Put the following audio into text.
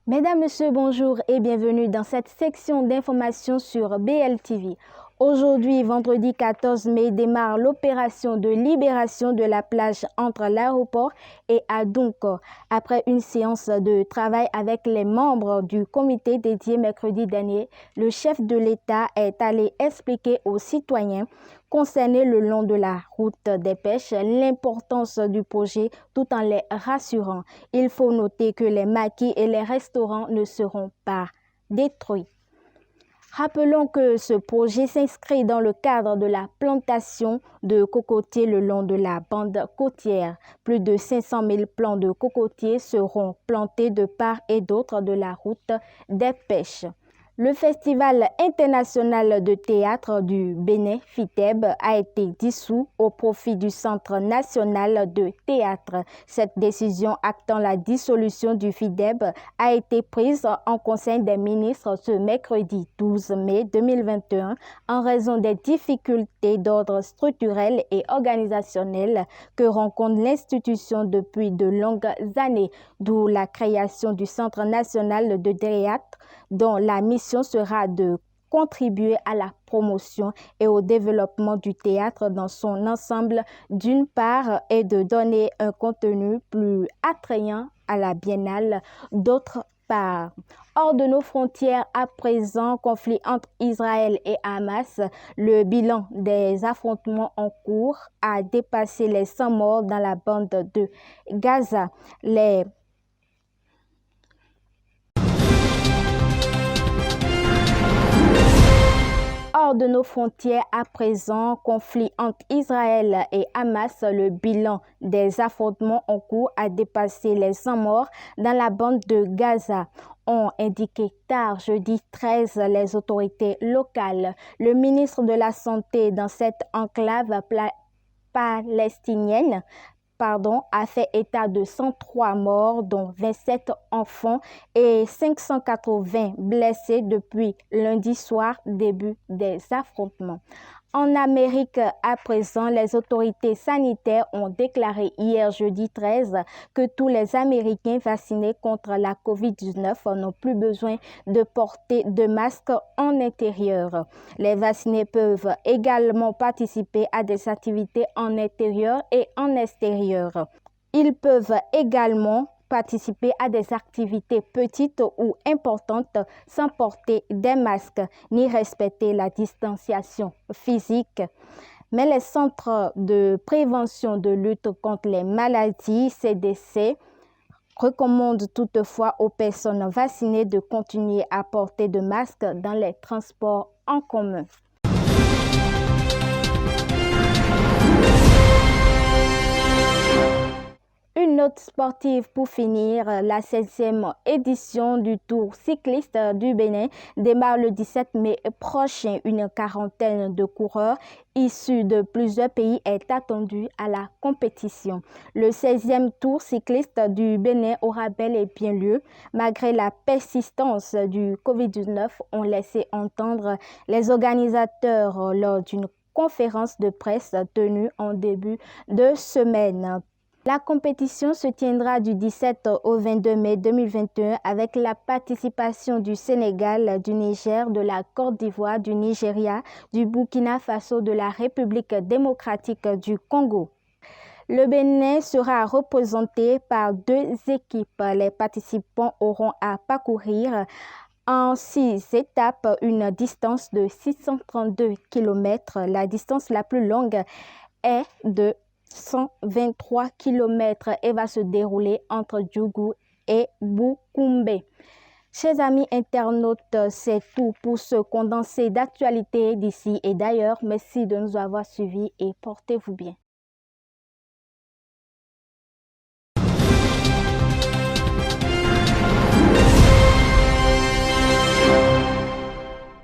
Mesdames, Messieurs, bonjour et bienvenue dans cette section d'information sur BLTV. Aujourd'hui, vendredi 14 mai, démarre l'opération de libération de la plage entre l'aéroport et Adunco. Après une séance de travail avec les membres du comité dédié mercredi dernier, le chef de l'État est allé expliquer aux citoyens concernés le long de la route des pêches l'importance du projet tout en les rassurant. Il faut noter que les maquis et les restaurants ne seront pas détruits. Rappelons que ce projet s'inscrit dans le cadre de la plantation de cocotiers le long de la bande côtière. Plus de 500 000 plants de cocotiers seront plantés de part et d'autre de la route des pêches. Le Festival international de théâtre du Bénin, FITEB, a été dissous au profit du Centre national de théâtre. Cette décision actant la dissolution du FITEB a été prise en Conseil des ministres ce mercredi 12 mai 2021 en raison des difficultés d'ordre structurel et organisationnel que rencontre l'institution depuis de longues années, d'où la création du Centre national de théâtre dont la mission sera de contribuer à la promotion et au développement du théâtre dans son ensemble d'une part et de donner un contenu plus attrayant à la biennale d'autre part. Hors de nos frontières à présent, conflit entre Israël et Hamas, le bilan des affrontements en cours a dépassé les 100 morts dans la bande de Gaza. Hors de nos frontières à présent, conflit entre Israël et Hamas, le bilan des affrontements en cours a dépassé les 100 morts dans la bande de Gaza, ont indiqué tard jeudi 13 les autorités locales. Le ministre de la Santé dans cette enclave palestinienne a fait état de 103 morts, dont 27 enfants et 580 blessés depuis lundi soir, début des affrontements. En Amérique, à présent, les autorités sanitaires ont déclaré hier jeudi 13 que tous les Américains vaccinés contre la COVID-19 n'ont plus besoin de porter de masque en intérieur. Les vaccinés peuvent également participer à des activités en intérieur et en extérieur. Ils peuvent également participer à des activités petites ou importantes sans porter des masques ni respecter la distanciation physique. Mais les centres de prévention de lutte contre les maladies, CDC, recommandent toutefois aux personnes vaccinées de continuer à porter de masques dans les transports en commun. Une note sportive pour finir, la 16e édition du Tour cycliste du Bénin démarre le 17 mai prochain. Une quarantaine de coureurs issus de plusieurs pays est attendue à la compétition. Le 16e Tour cycliste du Bénin aura bel et bien lieu. Malgré la persistance du Covid-19, ont laissé entendre les organisateurs lors d'une conférence de presse tenue en début de semaine. La compétition se tiendra du 17 au 22 mai 2021 avec la participation du Sénégal, du Niger, de la Côte d'Ivoire, du Nigeria, du Burkina Faso, de la République démocratique du Congo. Le Bénin sera représenté par 2 équipes. Les participants auront à parcourir en 6 étapes une distance de 632 km. La distance la plus longue est de 123 km et va se dérouler entre Djougou et Boukoumbe. Chers amis internautes, c'est tout pour ce condensé d'actualité d'ici et d'ailleurs. Merci de nous avoir suivis et portez-vous bien.